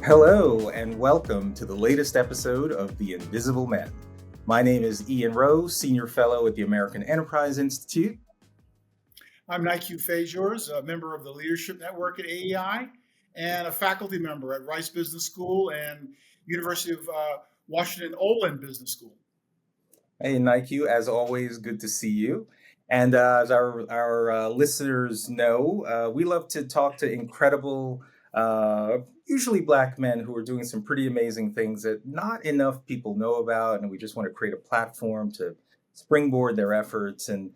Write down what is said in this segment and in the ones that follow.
Hello, and welcome to the latest episode of The Invisible Men. My name is Ian Rowe, Senior Fellow at the American Enterprise Institute. I'm Nique, a member of the Leadership Network at AEI and a faculty member at Rice Business School and University of Washington Olin Business School. Hey, Nique, as always, good to see you. And as our listeners know, we love to talk to incredible, usually Black men who are doing some pretty amazing things that not enough people know about. And we just want to create a platform to springboard their efforts. And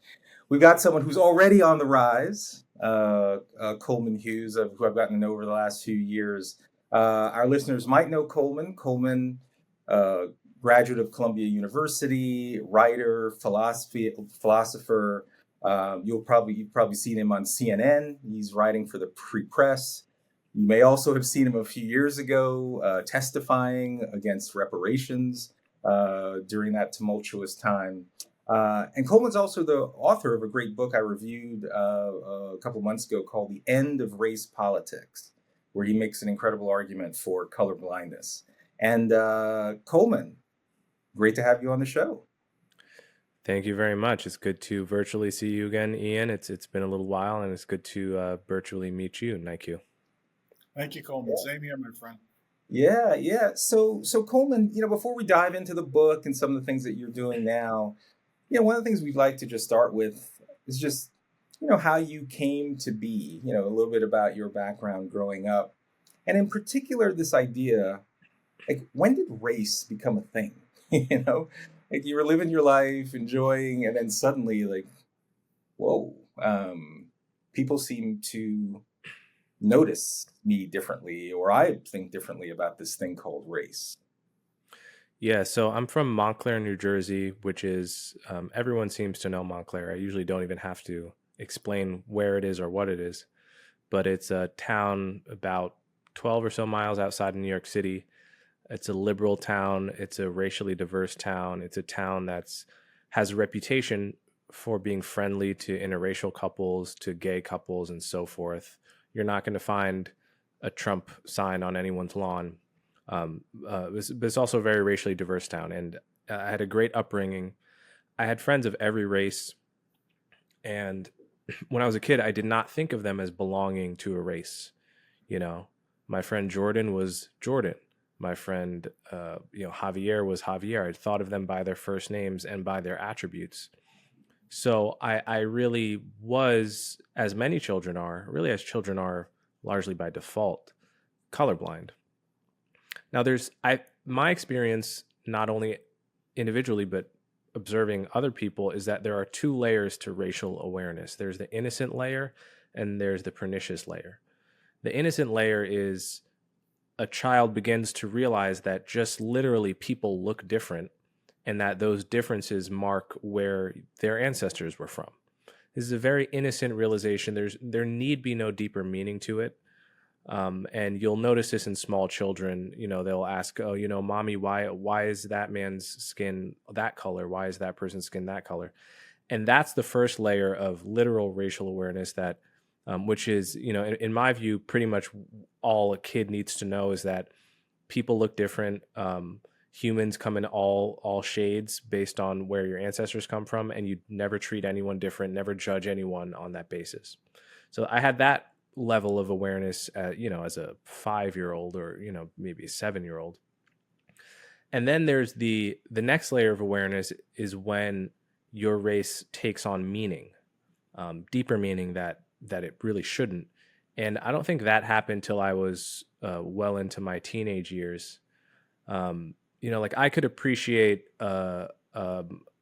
we've got someone who's already on the rise, Coleman Hughes, who I've gotten to know over the last few years. Our listeners might know Coleman. Coleman, graduate of Columbia University, writer, philosopher. You've probably seen him on CNN. He's writing for the Free Press. You may also have seen him a few years ago testifying against reparations during that tumultuous time. And Coleman's also the author of a great book I reviewed a couple months ago called The End of Race Politics, where he makes an incredible argument for color blindness. And Coleman, great to have you on the show. Thank you very much. It's good to virtually see you again, Ian. It's been a little while, and it's good to virtually meet you, Nique. Thank you, Coleman. Yeah. Same here, my friend. Yeah. So Coleman, before we dive into the book and some of the things that you're doing now, one of the things we'd like to just start with is just, how you came to be, a little bit about your background growing up. And in particular, this idea, like, when did race become a thing? Like you were living your life, enjoying, and then suddenly, like, whoa, people seem to notice me differently, or I think differently about this thing called race. Yeah, so I'm from Montclair, New Jersey, which is, everyone seems to know Montclair. I usually don't even have to explain where it is or what it is, but it's a town about 12 or so miles outside of New York City. It's a liberal town. It's a racially diverse town. It's a town has a reputation for being friendly to interracial couples, to gay couples, and so forth. You're not going to find a Trump sign on anyone's lawn. But it's also a very racially diverse town. And I had a great upbringing. I had friends of every race. And when I was a kid, I did not think of them as belonging to a race. My friend Jordan was Jordan. My friend, Javier was Javier. I thought of them by their first names and by their attributes. So I really was, as many children are, really as children are largely by default, colorblind. Now my experience, not only individually, but observing other people, is that there are two layers to racial awareness. There's the innocent layer and there's the pernicious layer. The innocent layer is a child begins to realize that just literally people look different and that those differences mark where their ancestors were from. This is a very innocent realization. There need be no deeper meaning to it. And you'll notice this in small children. They'll ask, mommy, why is that man's skin that color? Why is that person's skin that color? And that's the first layer of literal racial awareness that which is, in my view, pretty much all a kid needs to know is that people look different. Humans come in all shades based on where your ancestors come from, and you never treat anyone different, never judge anyone on that basis. So I had that level of awareness, as a 5-year-old or, maybe a 7-year-old. And then there's the next layer of awareness is when your race takes on meaning, deeper meaning that it really shouldn't. And I don't think that happened till I was well into my teenage years. Like I could appreciate a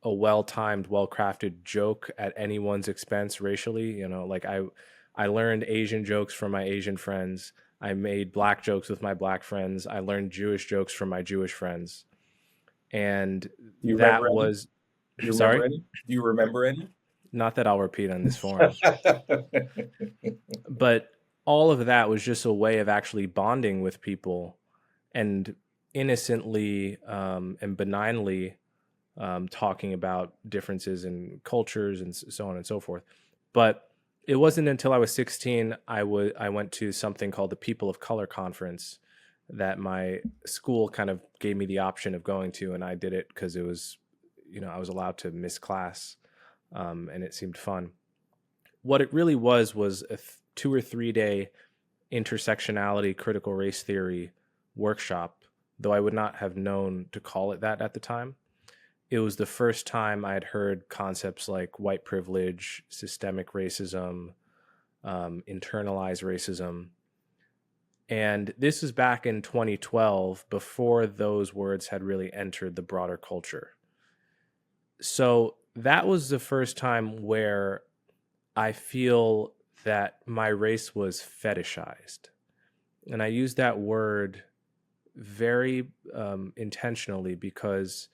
well-timed, well-crafted joke at anyone's expense racially. Like I learned Asian jokes from my Asian friends. I made Black jokes with my Black friends. I learned Jewish jokes from my Jewish friends. And that was... Do you remember any? Not that I'll repeat on this forum. But all of that was just a way of actually bonding with people and innocently and benignly talking about differences in cultures and so on and so forth. But it wasn't until I was 16 I went to something called the People of Color Conference that my school kind of gave me the option of going to, and I did it because it was, I was allowed to miss class, and it seemed fun. What it really was a 2 or 3 day intersectionality critical race theory workshop, though I would not have known to call it that at the time. It was the first time I had heard concepts like white privilege, systemic racism, internalized racism. And this is back in 2012, before those words had really entered the broader culture. So that was the first time where I feel that my race was fetishized. And I use that word very intentionally, because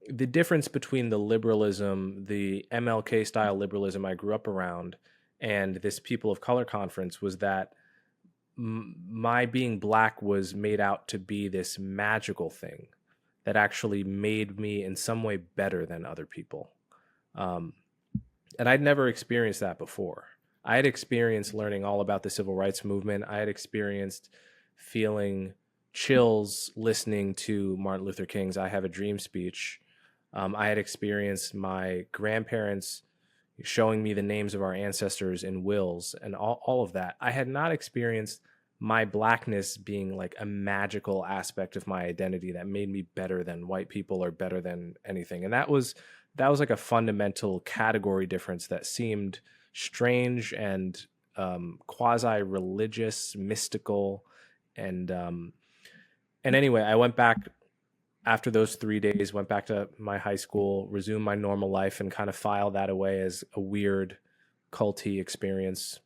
the difference between the liberalism, the MLK style liberalism I grew up around, and this People of Color conference was that my being black was made out to be this magical thing that actually made me in some way better than other people. And I'd never experienced that before. I had experienced learning all about the civil rights movement. I had experienced feeling chills listening to Martin Luther King's I Have a Dream speech. I had experienced my grandparents showing me the names of our ancestors in wills and all of that. I had not experienced my blackness being like a magical aspect of my identity that made me better than white people or better than anything. And that was like a fundamental category difference that seemed strange and quasi-religious, mystical. And anyway, I went back after those 3 days, went back to my high school, resumed my normal life, and kind of filed that away as a weird culty experience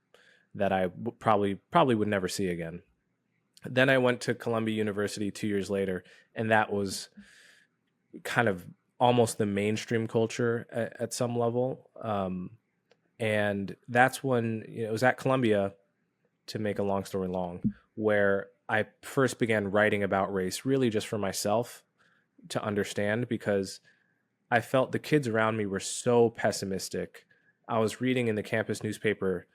that I probably would never see again. Then I went to Columbia University 2 years later, and that was kind of almost the mainstream culture at some level. And that's when, it was at Columbia, to make a long story long, where I first began writing about race, really just for myself to understand, because I felt the kids around me were so pessimistic. I was reading in the campus newspaper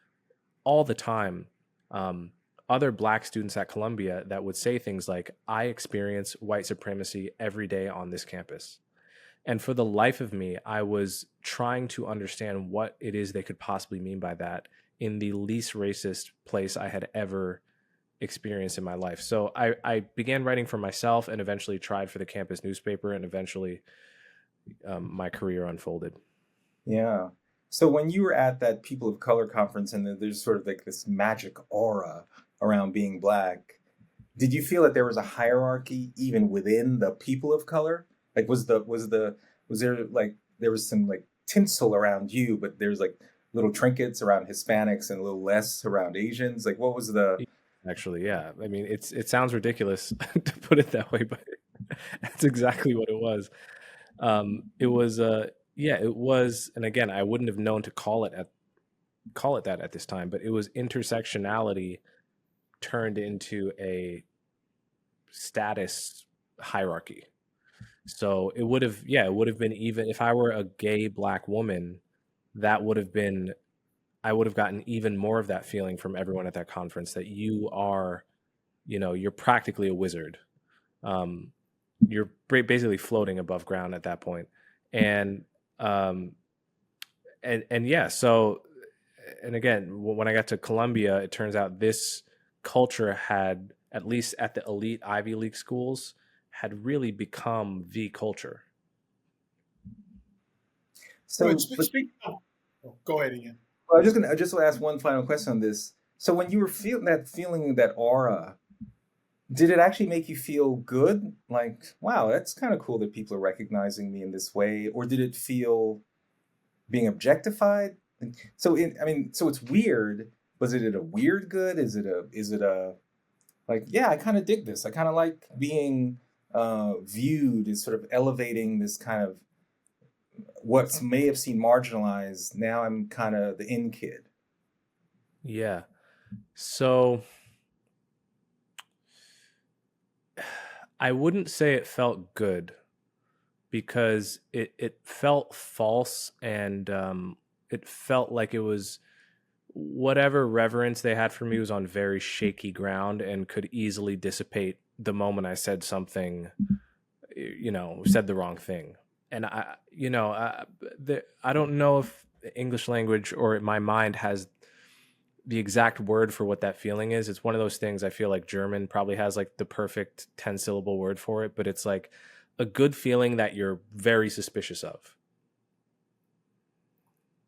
all the time other black students at Columbia that would say things like, I experience white supremacy every day on this campus. And for the life of me, I was trying to understand what it is they could possibly mean by that in the least racist place I had ever experienced in my life. So I began writing for myself, and eventually tried for the campus newspaper, and eventually my career unfolded. Yeah. So when you were at that People of Color conference, and there's sort of like this magic aura around being black, did you feel that there was a hierarchy even within the people of color? Like was there like there was some like tinsel around you, but there's like little trinkets around Hispanics and a little less around Asians? Like what was the Actually, yeah. I mean, it sounds ridiculous to put it that way, but that's exactly what it was. It was yeah, it was, and again, I wouldn't have known to call it that at this time, but it was intersectionality turned into a status hierarchy. So it would have been, even if I were a gay black woman, that would have been, I would have gotten even more of that feeling from everyone at that conference, that you are, you're practically a wizard. You're basically floating above ground at that point. And yeah, so, and again, when I got to Columbia, it turns out this culture had, at least at the elite Ivy League schools, had really become the culture. So so? speak. Go ahead, Ian. Well, I just want to ask one final question on this. So when you were feeling that aura, did it actually make you feel good? Like, wow, that's kind of cool that people are recognizing me in this way, or did it feel being objectified? So so it's weird. Was it a weird good? Is it a like, yeah, I kind of dig this. I kind of like being viewed as sort of elevating this kind of what may have seemed marginalized. Now I'm kind of the in kid. Yeah. So I wouldn't say it felt good, because it felt false, and it felt like it was whatever reverence they had for me was on very shaky ground and could easily dissipate the moment I said something, said the wrong thing. And I don't know if the English language or my mind has the exact word for what that feeling is. It's one of those things. I feel like German probably has like the perfect 10-syllable word for it, but it's like a good feeling that you're very suspicious of.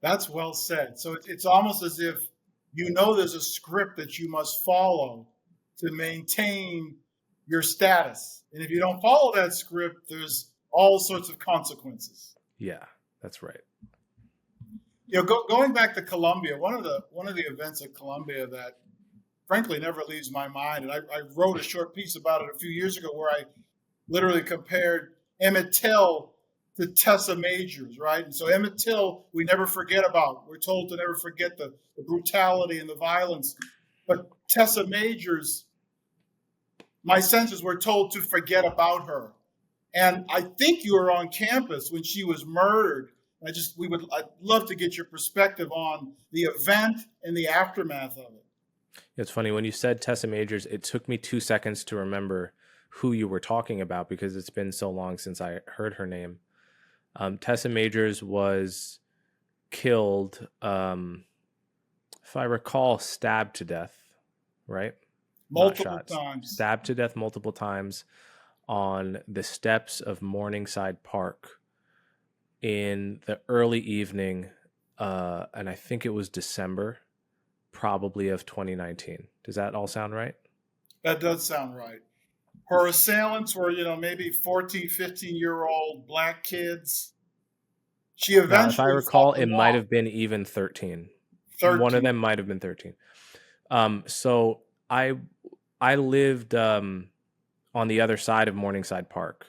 That's well said. So it's almost as if there's a script that you must follow to maintain your status. And if you don't follow that script, there's all sorts of consequences. Yeah, that's right. Going back to Columbia, one of the events at Columbia that frankly never leaves my mind, and I wrote a short piece about it a few years ago where I literally compared Emmett Till to Tessa Majors, right? And so Emmett Till, we never forget about. We're told to never forget the brutality and the violence. But Tessa Majors, my sense is we're told to forget about her. And I think you were on campus when she was murdered. I'd love to get your perspective on the event and the aftermath of it. It's funny when you said Tessa Majors, it took me 2 seconds to remember who you were talking about because it's been so long since I heard her name. Tessa Majors was killed, if I recall, stabbed to death, right? Multiple times. Stabbed to death multiple times on the steps of Morningside Park in the early evening, and I think it was December, probably of 2019. Does that all sound right? That does sound right. Her assailants were, maybe 14, 15-year-old black kids. She eventually, now, if I recall, it might have been even 13. 13. One of them might have been 13. So I lived on the other side of Morningside Park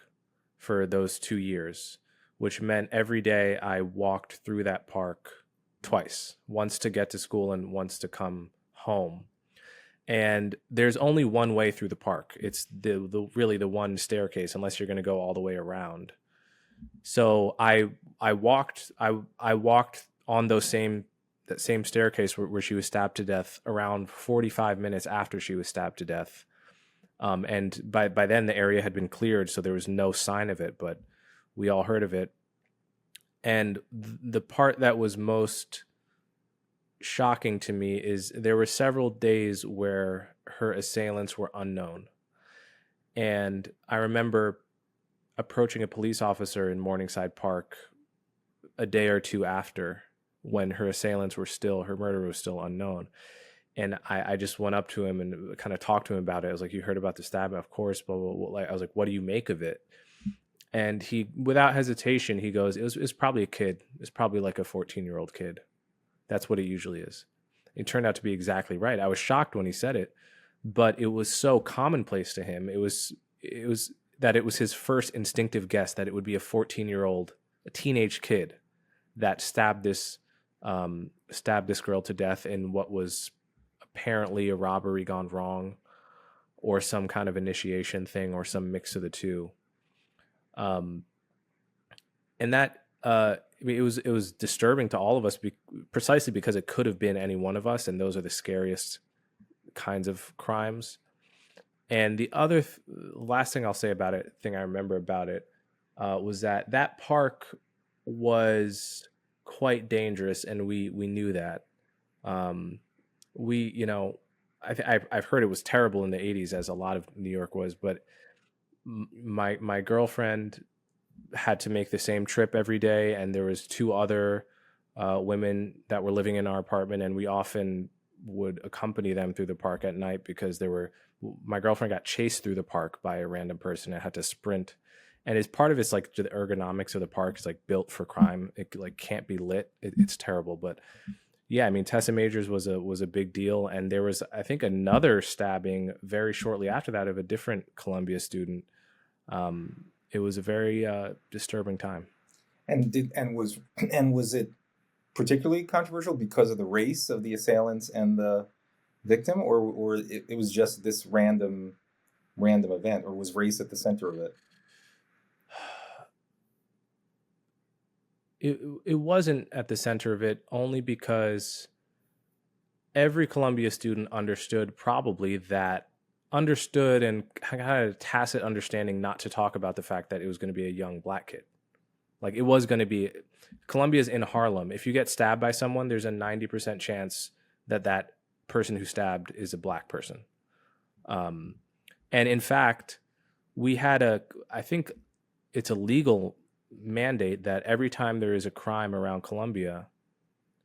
for those 2 years, which meant every day I walked through that park twice, once to get to school and once to come home. And there's only one way through the park. It's really the one staircase, unless you're going to go all the way around. So I walked on that same staircase where she was stabbed to death around 45 minutes after she was stabbed to death. And by then the area had been cleared, so there was no sign of it, but we all heard of it. And the part that was most shocking to me is there were several days where her assailants were unknown. And I remember approaching a police officer in Morningside Park a day or two after, when her murderer was still unknown. And I just went up to him and kind of talked to him about it. I was like, "You heard about the stabbing?" "Of course." Blah, blah, blah. I was like, "What do you make of it?" And he, without hesitation, he goes, it was probably a kid. It's probably like a 14-year-old kid. That's what it usually is. It turned out to be exactly right. I was shocked when he said it, but it was so commonplace to him. It was his first instinctive guess that it would be a 14-year-old, a teenage kid that stabbed this girl to death in what was apparently a robbery gone wrong, or some kind of initiation thing, or some mix of the two. And that it was disturbing to all of us, precisely because it could have been any one of us, and those are the scariest kinds of crimes. And the other last thing I'll say about it, thing I remember about it, was that park was quite dangerous, and we knew that. I've heard it was terrible in the 80s, as a lot of New York was, but my girlfriend had to make the same trip every day, and there was 2 other women that were living in our apartment, and we often would accompany them through the park at night because my girlfriend got chased through the park by a random person and had to sprint. And as part of it's like the ergonomics of the park is like built for crime. It like can't be lit. It's terrible. But yeah, I mean, Tessa Majors was a big deal, and there was, I think, another stabbing very shortly after that of a different Columbia student. It was a very disturbing time. And was it particularly controversial because of the race of the assailants and the victim, or it was just this random event, or was race at the center of it? It wasn't at the center of it, only because every Columbia student understood and had a tacit understanding not to talk about the fact that it was going to be a young black kid. Like, it was going to be, Columbia's in Harlem. If you get stabbed by someone, there's a 90% chance that that person who stabbed is a black person. And in fact, I think it's a legal mandate that every time there is a crime around Columbia,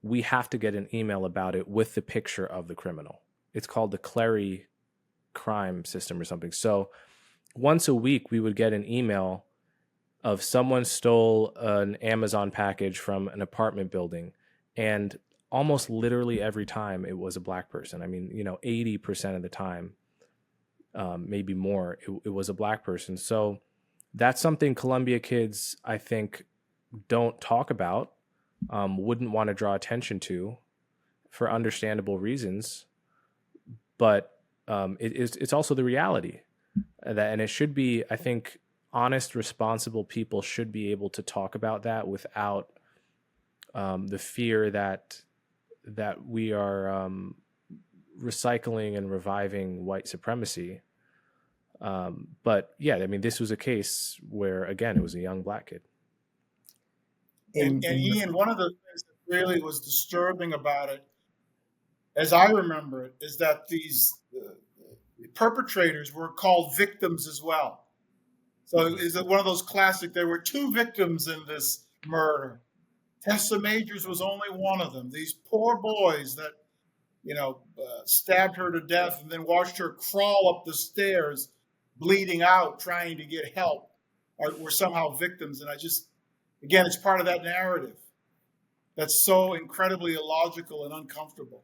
we have to get an email about it with the picture of the criminal. It's called the Clary crime system or something. So once a week, we would get an email of someone stole an Amazon package from an apartment building. And almost literally every time it was a black person. I mean, 80% of the time, maybe more, it was a black person. So that's something Columbia kids, I think, don't talk about, wouldn't want to draw attention to for understandable reasons. But it's also the reality and it should be, I think, honest, responsible people should be able to talk about that without the fear that we are recycling and reviving white supremacy. But yeah, I mean, this was a case where, again, it was a young black kid. And Ian, one of the things that really was disturbing about it, as I remember it, is that these perpetrators were called victims as well. So is it one of those classic? There were two victims in this murder. Tessa Majors was only one of them. These poor boys that, stabbed her to death and then watched her crawl up the stairs, bleeding out, trying to get help, were somehow victims. And again, it's part of that narrative that's so incredibly illogical and uncomfortable.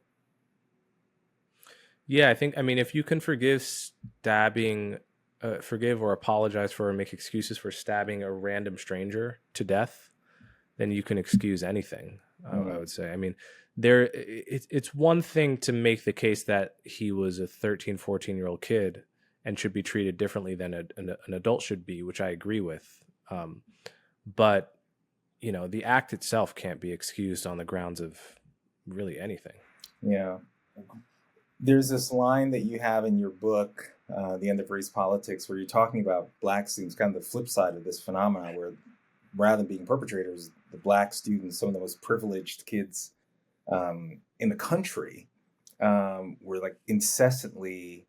Yeah, I mean, if you can forgive or apologize for or make excuses for stabbing a random stranger to death, then you can excuse anything, I would say. I mean, it's one thing to make the case that he was a 13, 14-year-old kid and should be treated differently than an adult should be, which I agree with. But, the act itself can't be excused on the grounds of really anything. Yeah. There's this line that you have in your book, The End of Race Politics, where you're talking about black students, kind of the flip side of this phenomenon, where rather than being perpetrators, the black students, some of the most privileged kids in the country, were like incessantly,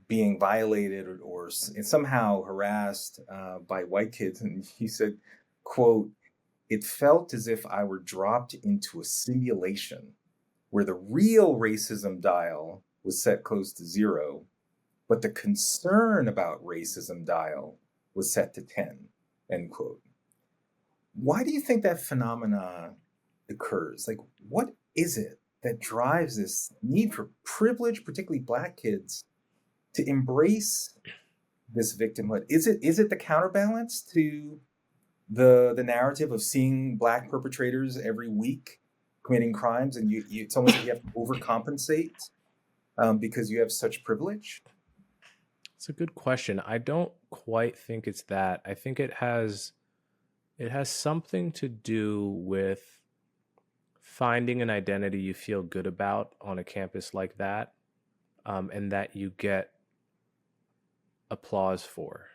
being violated or somehow harassed by white kids. And he said, quote, "It felt as if I were dropped into a simulation where the real racism dial was set close to 0, but the concern about racism dial was set to 10, end quote. Why do you think that phenomena occurs? Like, what is it that drives this need for privilege, particularly black kids, to embrace this victimhood? Is it the counterbalance to the narrative of seeing black perpetrators every week committing crimes, and it's almost like you have to overcompensate because you have such privilege? It's a good question. I don't quite think it's that. I think it has something to do with finding an identity you feel good about on a campus like that, and that you get applause for,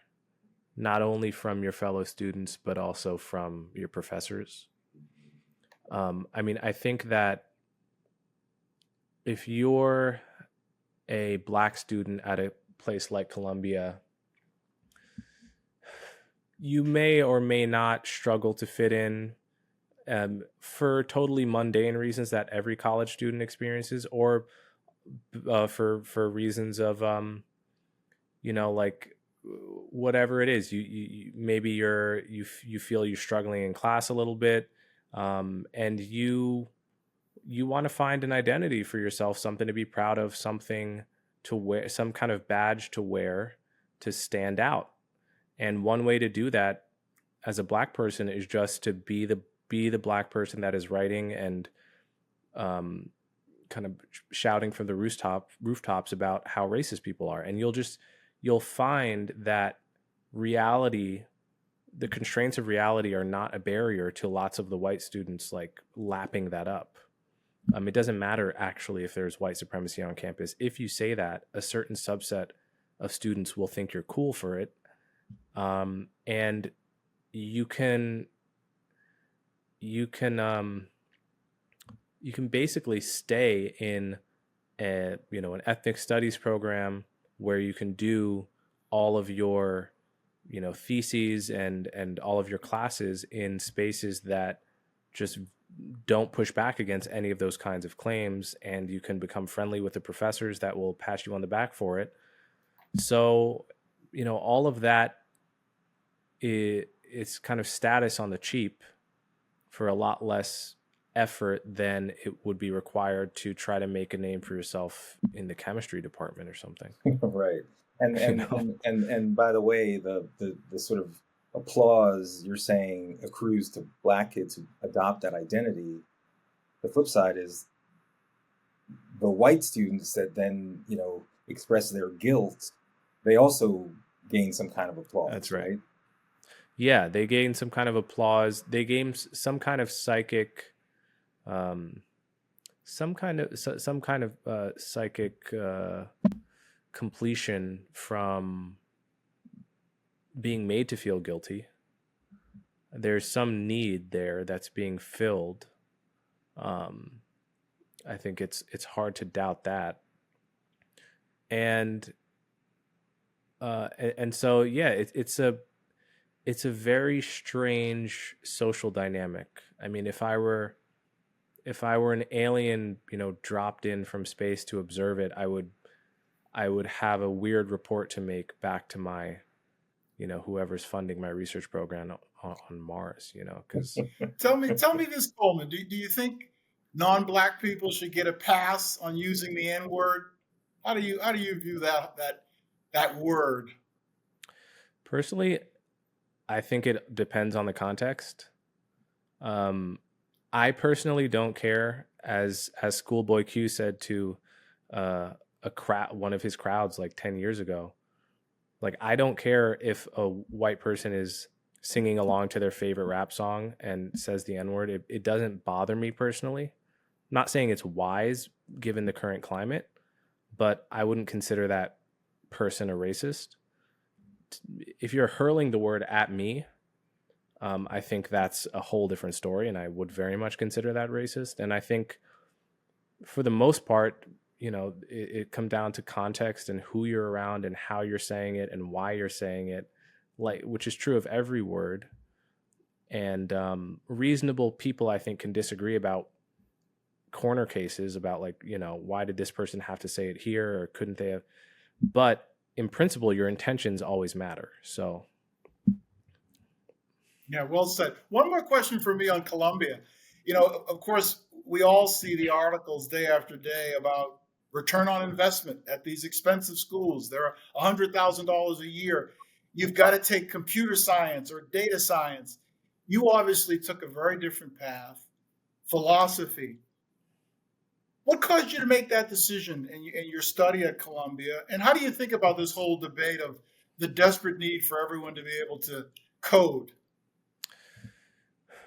not only from your fellow students, but also from your professors. I mean, I think that if you're a black student at a place like Columbia, you may or may not struggle to fit in for totally mundane reasons that every college student experiences, or for reasons of, like whatever it is, you maybe you feel you're struggling in class a little bit. And you want to find an identity for yourself, something to be proud of, something to wear, some kind of badge to wear to stand out. And one way to do that as a black person is just to be the black person that is writing and kind of shouting from the rooftops about how racist people are. And you'll find that reality, the constraints of reality, are not a barrier to lots of the white students like lapping that up. It doesn't matter actually if there's white supremacy on campus. If you say that, a certain subset of students will think you're cool for it. And you can basically stay in an ethnic studies program where you can do all of your theses and all of your classes in spaces that just don't push back against any of those kinds of claims, and you can become friendly with the professors that will pat you on the back for it. So all of that it's kind of status on the cheap for a lot less effort than it would be required to try to make a name for yourself in the chemistry department or something. Right. And You and, know? and sort of the sort of applause you're saying accrues to black kids who adopt that identity. The flip side is the white students that then, express their guilt, they also gain some kind of applause. That's right. Yeah, they gain some kind of applause. They gain some kind of psychic, psychic completion from being made to feel guilty. There's some need there that's being filled. I think it's hard to doubt that. And so yeah, it's a very strange social dynamic. I mean, if I were an alien, dropped in from space to observe it, I would have a weird report to make back to my, whoever's funding my research program on Mars, because Tell me this, Coleman. Do you think non-black people should get a pass on using the N-word? How do you view that word? personally, I think it depends on the context. I personally don't care, as Schoolboy Q said to one of his crowds like 10 years ago. Like, I don't care if a white person is singing along to their favorite rap song and says the N-word. It doesn't bother me personally. I'm not saying it's wise given the current climate, but I wouldn't consider that person a racist. If you're hurling the word at me, I think that's a whole different story, and I would very much consider that racist. And I think for the most part, it comes down to context and who you're around and how you're saying it and why you're saying it, which is true of every word. And reasonable people, I think, can disagree about corner cases about why did this person have to say it here, or couldn't they have? But in principle, your intentions always matter. So. Yeah, well said. One more question for me on Columbia. Of course, we all see the articles day after day about return on investment at these expensive schools. They're $100,000 a year. You've got to take computer science or data science. You obviously took a very different path, philosophy. What caused you to make that decision in your study at Columbia? And how do you think about this whole debate of the desperate need for everyone to be able to code?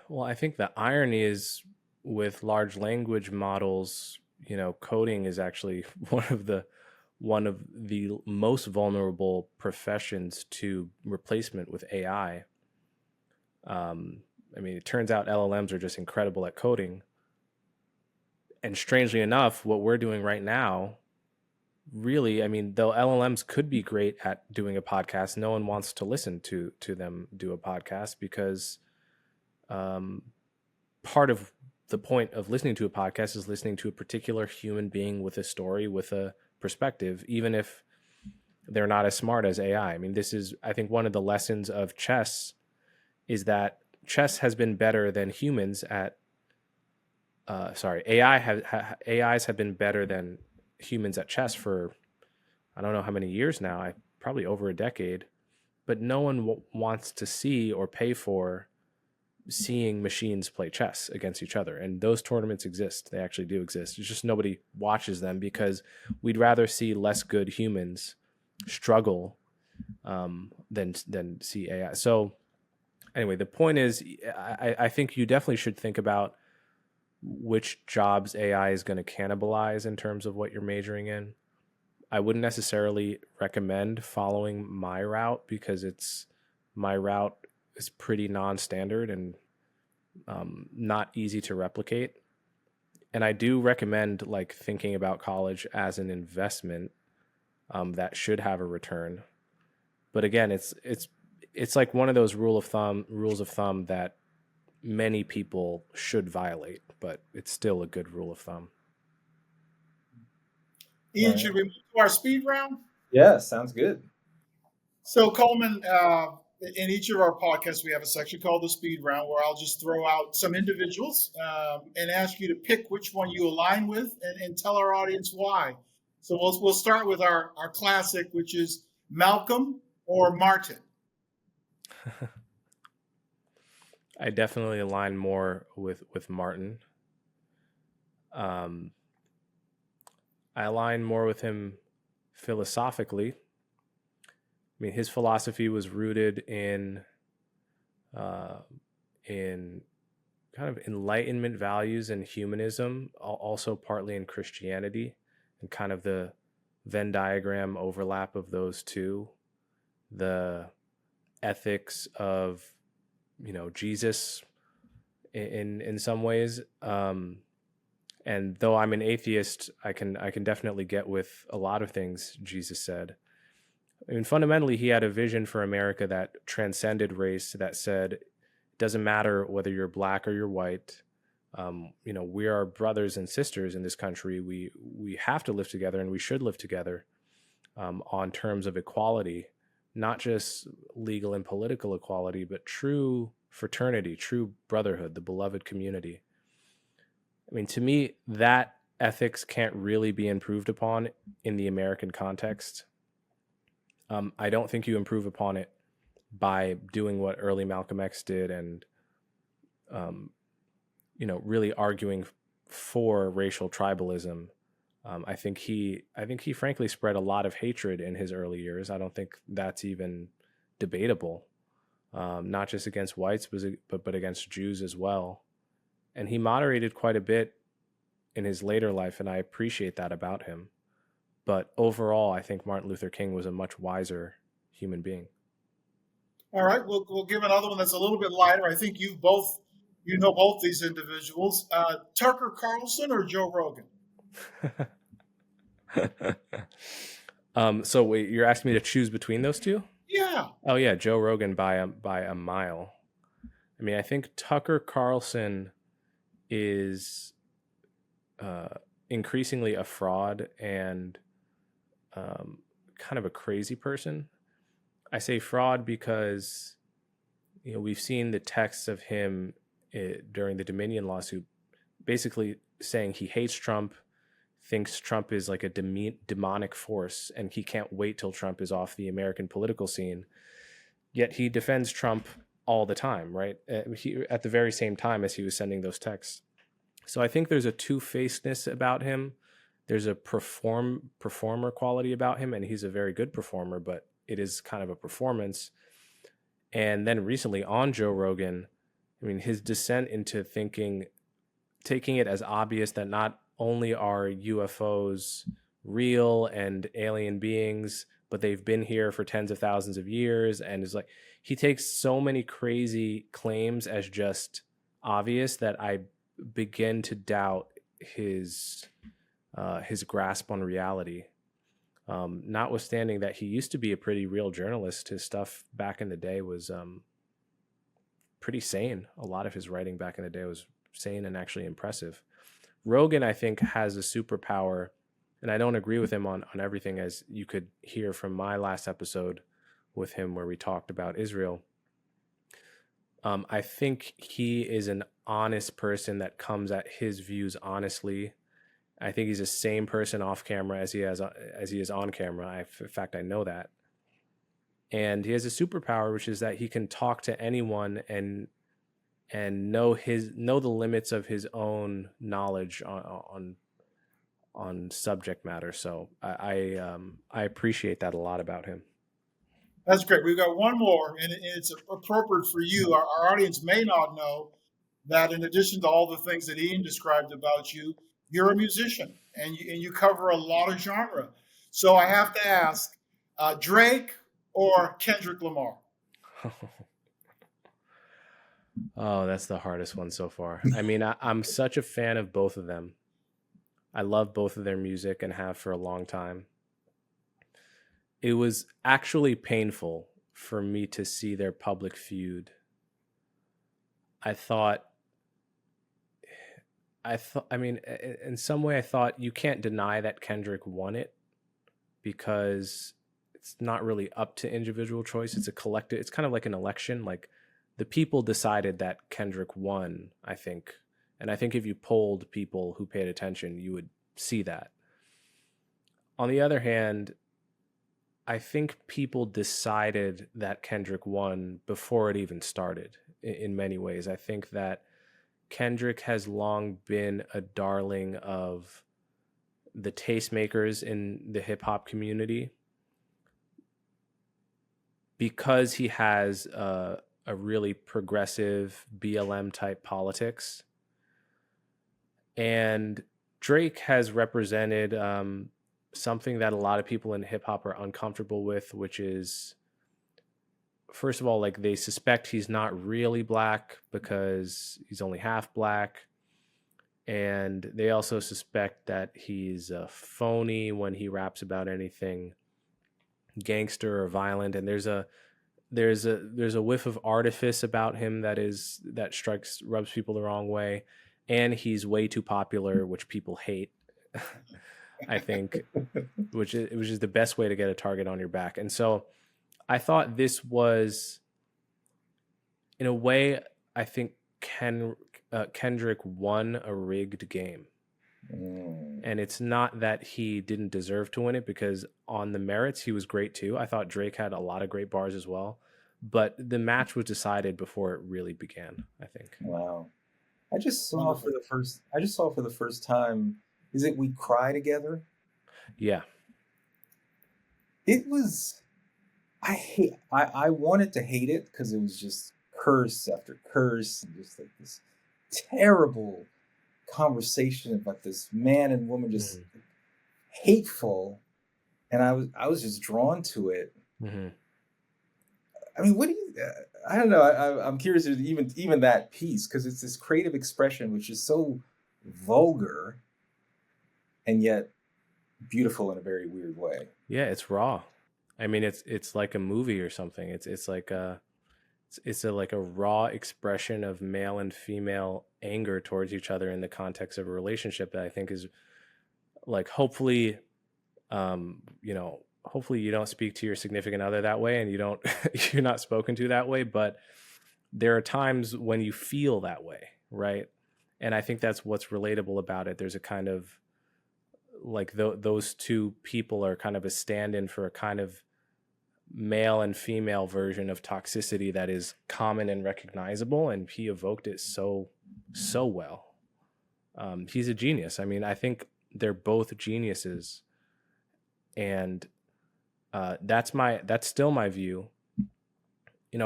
Well, I think the irony is with large language models, coding is actually one of the most vulnerable professions to replacement with AI. I mean, it turns out LLMs are just incredible at coding. And strangely enough, what we're doing right now, really, I mean, though LLMs could be great at doing a podcast, no one wants to listen to them do a podcast because part of the point of listening to a podcast is listening to a particular human being with a story, with a perspective, even if they're not as smart as AI. I mean, this is, I think, one of the lessons of chess is that chess has been better than humans at AIs have been better than humans at chess for I don't know how many years now, probably over a decade, but no one wants to see or pay for seeing machines play chess against each other. And those tournaments exist. They actually do exist. It's just nobody watches them because we'd rather see less good humans struggle than see AI. So anyway, the point is, I think you definitely should think about which jobs AI is going to cannibalize in terms of what you're majoring in. I wouldn't necessarily recommend following my route because my route is pretty non-standard and not easy to replicate. And I do recommend like thinking about college as an investment that should have a return. But again, it's like one of those rules of thumb that many people should violate, but it's still a good rule of thumb. Ian, should we move to our speed round? Yeah, sounds good. So, Coleman, in each of our podcasts, we have a section called the speed round where I'll just throw out some individuals and ask you to pick which one you align with and tell our audience why. So, we'll start with our classic, which is Malcolm or Martin. I definitely align more with Martin. I align more with him philosophically. I mean, his philosophy was rooted in kind of Enlightenment values and humanism, also partly in Christianity, and kind of the Venn diagram overlap of those two, the ethics of Jesus in some ways. And though I'm an atheist, I can definitely get with a lot of things Jesus said. I mean, fundamentally, he had a vision for America that transcended race, that said, it doesn't matter whether you're black or you're white. We are brothers and sisters in this country. We have to live together, and we should live together on terms of equality, not just legal and political equality, but true fraternity, true brotherhood, the beloved community. I mean, to me, that ethics can't really be improved upon in the American context. I don't think you improve upon it by doing what early Malcolm X did and, really arguing for racial tribalism. I think he frankly spread a lot of hatred in his early years. I don't think that's even debatable, not just against whites, but against Jews as well. And he moderated quite a bit in his later life, and I appreciate that about him. But overall, I think Martin Luther King was a much wiser human being. All right, we'll give another one that's a little bit lighter. I think you know both these individuals, Tucker Carlson or Joe Rogan. So wait, you're asking me to choose between those two? Yeah. Oh yeah, Joe Rogan by a mile. I mean, I think Tucker Carlson is increasingly a fraud and kind of a crazy person. I say fraud because we've seen the texts of him during the Dominion lawsuit, basically saying he hates Trump, thinks Trump is like a demonic force, and he can't wait till Trump is off the American political scene. Yet he defends Trump all the time, right? At the very same time as he was sending those texts. So I think there's a two-facedness about him. There's a performer quality about him, and he's a very good performer, but it is kind of a performance. And then recently on Joe Rogan, I mean, his descent into taking it as obvious that not only are UFOs real and alien beings, but they've been here for tens of thousands of years, and is like, he takes so many crazy claims as just obvious that I begin to doubt his grasp on reality. Notwithstanding that he used to be a pretty real journalist, his stuff back in the day was pretty sane. A lot of his writing back in the day was sane and actually impressive. Rogan, I think, has a superpower, and I don't agree with him on everything, as you could hear from my last episode with him where we talked about Israel. I think he is an honest person that comes at his views honestly. I think he's the same person off camera as he is on camera. In fact, I know that. And he has a superpower, which is that he can talk to anyone and know the limits of his own knowledge on subject matter. So I appreciate that a lot about him. That's great. We've got one more, and it's appropriate for you. Our audience may not know, that in addition to all the things that Ian described about you, you're a musician and you cover a lot of genre. So I have to ask, Drake or Kendrick Lamar? Oh, that's the hardest one so far. I mean, I'm such a fan of both of them. I love both of their music and have for a long time. It was actually painful for me to see their public feud. I thought, I mean, in some way, I thought you can't deny that Kendrick won it because it's not really up to individual choice. It's a collective, it's kind of like an election. Like the people decided that Kendrick won, I think. And I think if you polled people who paid attention, you would see that. On the other hand, I think people decided that Kendrick won before it even started in many ways. I think that Kendrick has long been a darling of the tastemakers in the hip hop community because he has a really progressive BLM type politics. And Drake has represented something that a lot of people in hip hop are uncomfortable with, which is, first of all, like they suspect he's not really black because he's only half black. And they also suspect that he's a phony when he raps about anything gangster or violent. And there's a whiff of artifice about him that rubs people the wrong way. And he's way too popular, which people hate. I think, which is the best way to get a target on your back. And so I thought this was, in a way, I think Kendrick won a rigged game. And it's not that he didn't deserve to win it, because on the merits, he was great too. I thought Drake had a lot of great bars as well. But the match was decided before it really began, I think. Wow. I just saw for the first time, is it We Cry Together? Yeah. It was, I wanted to hate it because it was just curse after curse and just like this terrible conversation about this man and woman, just hateful. And I was just drawn to it. Mm-hmm. I mean, what do you, I don't know. I'm curious if even that piece, because it's this creative expression, which is so vulgar and yet beautiful in a very weird way. Yeah, it's raw. I mean, it's like a movie or something. It's like like a raw expression of male and female anger towards each other in the context of a relationship that I think is like, hopefully, hopefully you don't speak to your significant other that way, and you're not spoken to that way, but there are times when you feel that way, right? And I think that's what's relatable about it. There's a kind of like those two people are kind of a stand-in for a kind of male and female version of toxicity that is common and recognizable, and he evoked it so well. He's a genius. I mean, I think they're both geniuses, and that's still my view.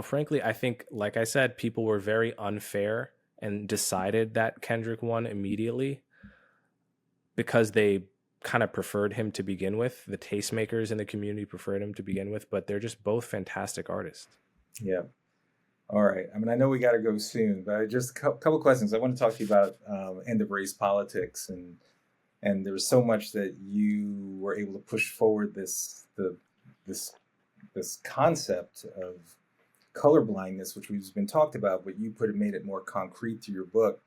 Frankly, I think, like I said, people were very unfair and decided that Kendrick won immediately because they kind of preferred him to begin with. The tastemakers in the community preferred him to begin with, but they're just both fantastic artists. Yeah. All right. I mean, I know we got to go soon, but just a couple questions. I want to talk to you about end of race politics, and there was so much that you were able to push forward this concept of color blindness, which we've been talked about, but you made it more concrete through your book.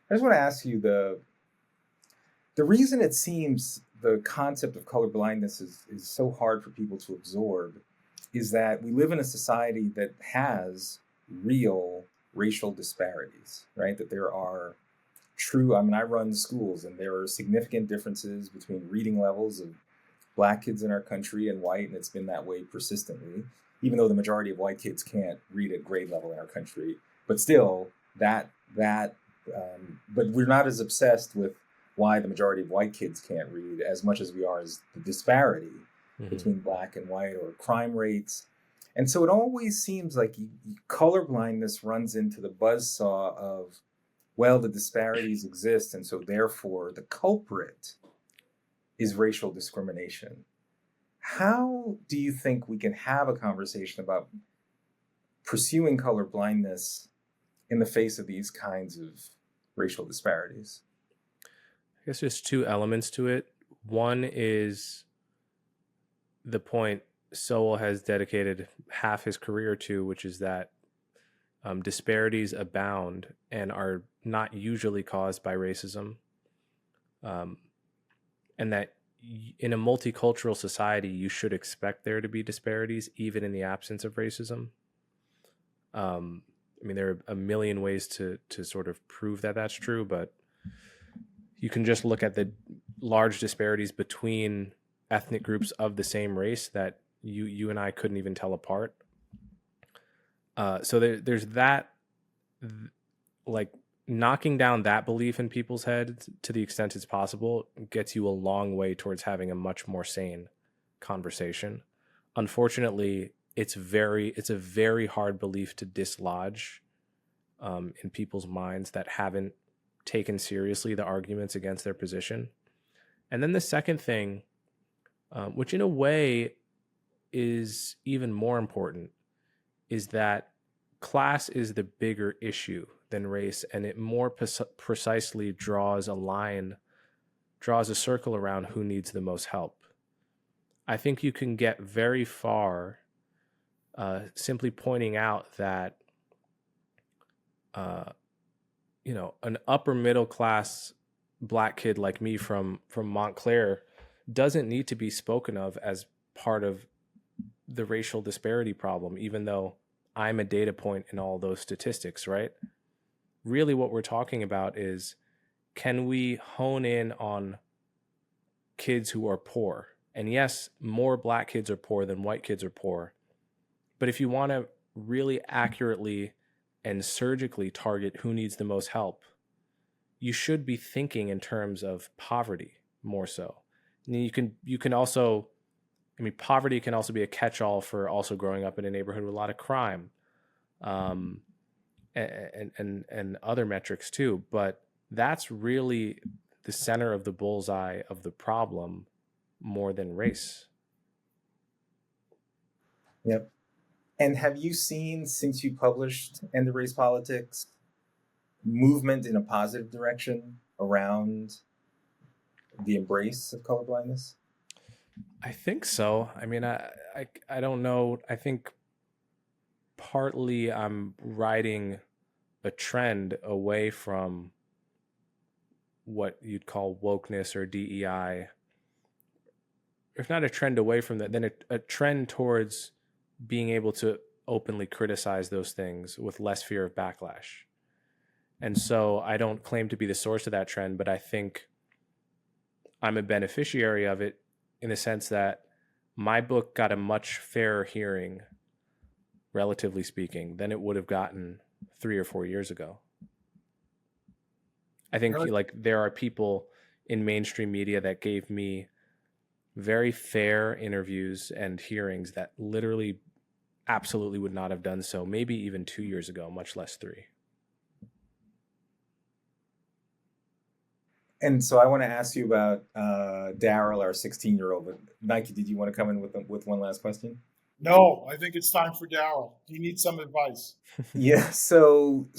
I just want to ask you the reason it seems the concept of color blindness is so hard for people to absorb is that we live in a society that has real racial disparities, right? That there are true, I mean, I run schools, and there are significant differences between reading levels of Black kids in our country and white, and it's been that way persistently, even though the majority of white kids can't read at grade level in our country. But still, but we're not as obsessed with why the majority of white kids can't read as much as we are as the disparity between Black and white, or crime rates. And so it always seems like color blindness runs into the buzzsaw of well, the disparities exist, and so therefore the culprit is racial discrimination. How do you think we can have a conversation about pursuing color blindness in the face of these kinds of racial disparities? I guess there's two elements to it. One is the point Sowell has dedicated half his career to, which is that disparities abound and are not usually caused by racism. And that in a multicultural society, you should expect there to be disparities, even in the absence of racism. I mean, there are a million ways to sort of prove that that's true, but you can just look at the large disparities between ethnic groups of the same race that you and I couldn't even tell apart. So there's that, like, knocking down that belief in people's heads to the extent it's possible gets you a long way towards having a much more sane conversation. Unfortunately, it's a very hard belief to dislodge in people's minds that haven't taken seriously the arguments against their position. And then the second thing, which in a way is even more important, is that class is the bigger issue than race, and it more precisely draws a circle around who needs the most help. I think you can get very far simply pointing out that an upper middle class Black kid like me from Montclair doesn't need to be spoken of as part of the racial disparity problem, even though I'm a data point in all those statistics, right? Really what we're talking about is, can we hone in on kids who are poor? And yes, more Black kids are poor than white kids are poor. But if you want to really accurately and surgically target who needs the most help, you should be thinking in terms of poverty more so. And you can also, I mean, poverty can also be a catch-all for also growing up in a neighborhood with a lot of crime, and other metrics too. But that's really the center of the bullseye of the problem more than race. Yep. And have you seen, since you published End of Race Politics, movement in a positive direction around the embrace of colorblindness? I think so. I mean, I don't know. I think partly I'm riding a trend away from what you'd call wokeness or DEI. If not a trend away from that, then a trend towards being able to openly criticize those things with less fear of backlash. And so I don't claim to be the source of that trend, but I think I'm a beneficiary of it in the sense that my book got a much fairer hearing, relatively speaking, than it would have gotten 3 or 4 years ago. I think like there are people in mainstream media that gave me very fair interviews and hearings that literally absolutely would not have done so, maybe even 2 years ago, much less 3. And so I want to ask you about Daryl, our 16-year-old. But Nique, did you want to come in with one last question? No, I think it's time for Daryl. He needs some advice. Yeah. So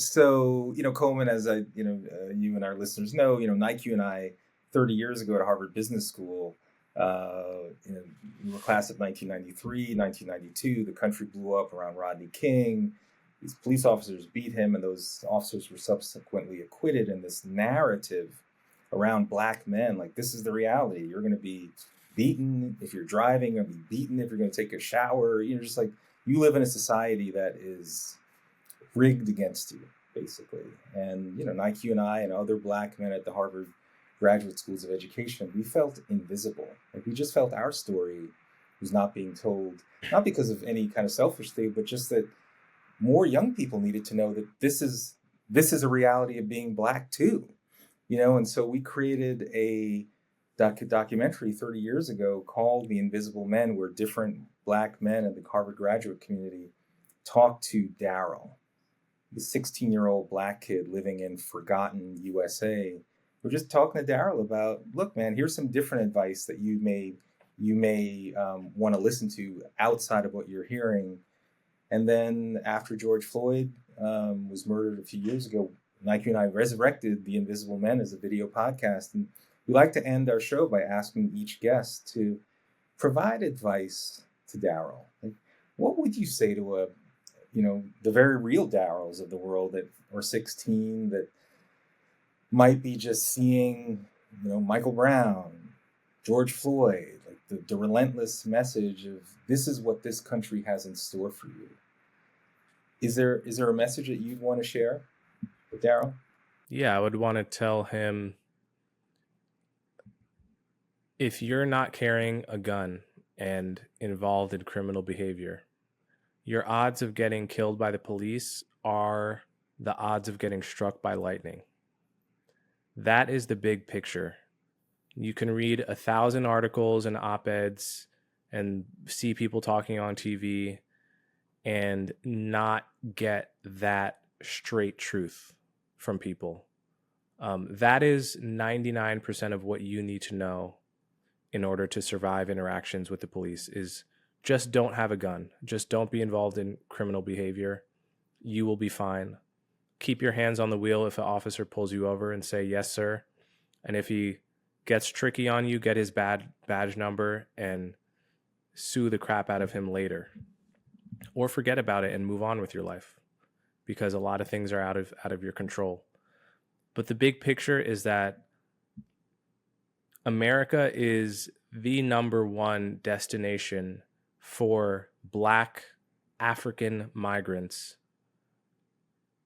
Coleman, as you and our listeners know, Nique and I, 30 years ago at Harvard Business School, we were class of 1993, 1992. The country blew up around Rodney King. These police officers beat him, and those officers were subsequently acquitted. And this narrative around Black men, like, this is the reality. You're going to be beaten if you're driving, or be beaten if you're going to take a shower. Just like, you live in a society that is rigged against you, basically. And Nique and I and other Black men at the Harvard graduate schools of education, we felt invisible. Like, we just felt our story was not being told, not because of any kind of selfish thing, but just that more young people needed to know that this is a reality of being Black too. And so we created a documentary 30 years ago called The Invisible Men, where different Black men in the Harvard graduate community talked to Daryl. the 16-year-old black kid living in forgotten USA. We're just talking to Daryl about, look, man, here's some different advice that you may want to listen to outside of what you're hearing. And then after George Floyd was murdered a few years ago, Nique and I resurrected The Invisible Men as a video podcast. And we like to end our show by asking each guest to provide advice to Daryl. Like, what would you say to the very real Daryls of the world that are 16 that might be just seeing, Michael Brown, George Floyd, like the relentless message of this is what this country has in store for you. Is there a message that you'd want to share with Daryl? Yeah, I would want to tell him, if you're not carrying a gun and involved in criminal behavior, your odds of getting killed by the police are the odds of getting struck by lightning. That is the big picture. You can read 1,000 articles and op-eds and see people talking on TV and not get that straight truth from people. That is 99% of what you need to know in order to survive interactions with the police. Is just don't have a gun. Just don't be involved in criminal behavior. You will be fine. Keep your hands on the wheel if an officer pulls you over and say, yes, sir. And if he gets tricky on you, get his badge number and sue the crap out of him later. Or forget about it and move on with your life, because a lot of things are out of your control. But the big picture is that America is the #1 destination for Black African migrants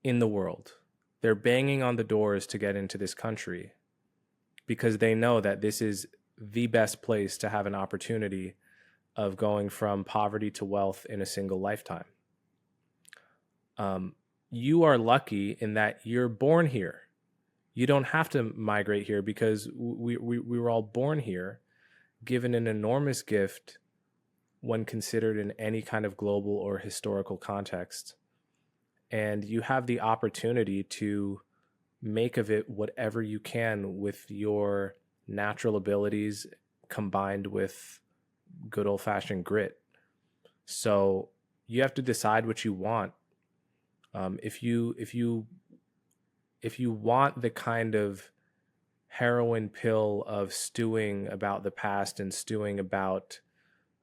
in the world. They're banging on the doors to get into this country because they know that this is the best place to have an opportunity of going from poverty to wealth in a single lifetime. You are lucky in that you're born here. You don't have to migrate here because we were all born here, given an enormous gift when considered in any kind of global or historical context. And you have the opportunity to make of it whatever you can with your natural abilities combined with good old-fashioned grit. So you have to decide what you want. If you want the kind of heroin pill of stewing about the past and stewing about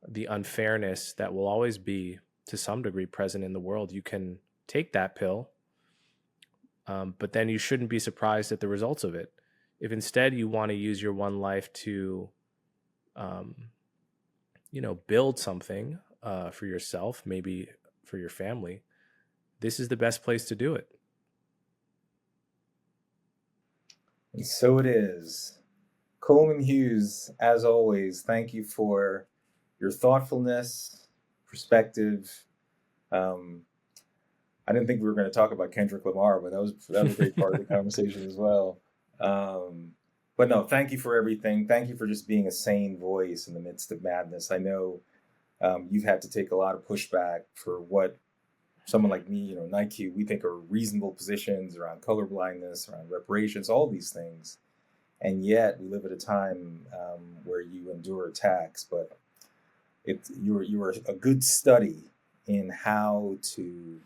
the unfairness that will always be to some degree present in the world, you can take that pill, but then you shouldn't be surprised at the results of it. If instead you want to use your one life to build something for yourself, maybe for your family, this is the best place to do it. And so it is. Coleman Hughes, as always, thank you for your thoughtfulness, perspective. I didn't think we were going to talk about Kendrick Lamar, but that was a great part of the conversation as well. But no, thank you for everything. Thank you for just being a sane voice in the midst of madness. I know you've had to take a lot of pushback for what someone like me, Nique, we think are reasonable positions around color blindness, around reparations, all these things. And yet we live at a time where you endure attacks, but you are a good study in how to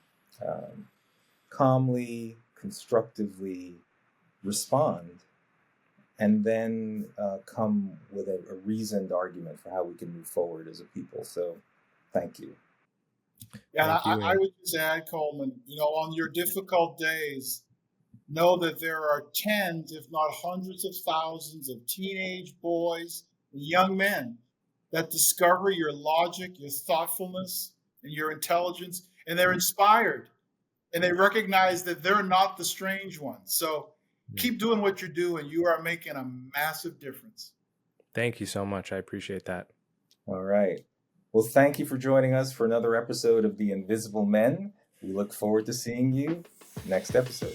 calmly, constructively respond, and then come with a reasoned argument for how we can move forward as a people. So thank you. Yeah, I would just add, Coleman, on your difficult days, know that there are tens, if not hundreds of thousands of teenage boys and young men that discover your logic, your thoughtfulness, and your intelligence, and they're inspired, and they recognize that they're not the strange ones. So keep doing what you're doing. You are making a massive difference. Thank you so much. I appreciate that. All right. Well, thank you for joining us for another episode of The Invisible Men. We look forward to seeing you next episode.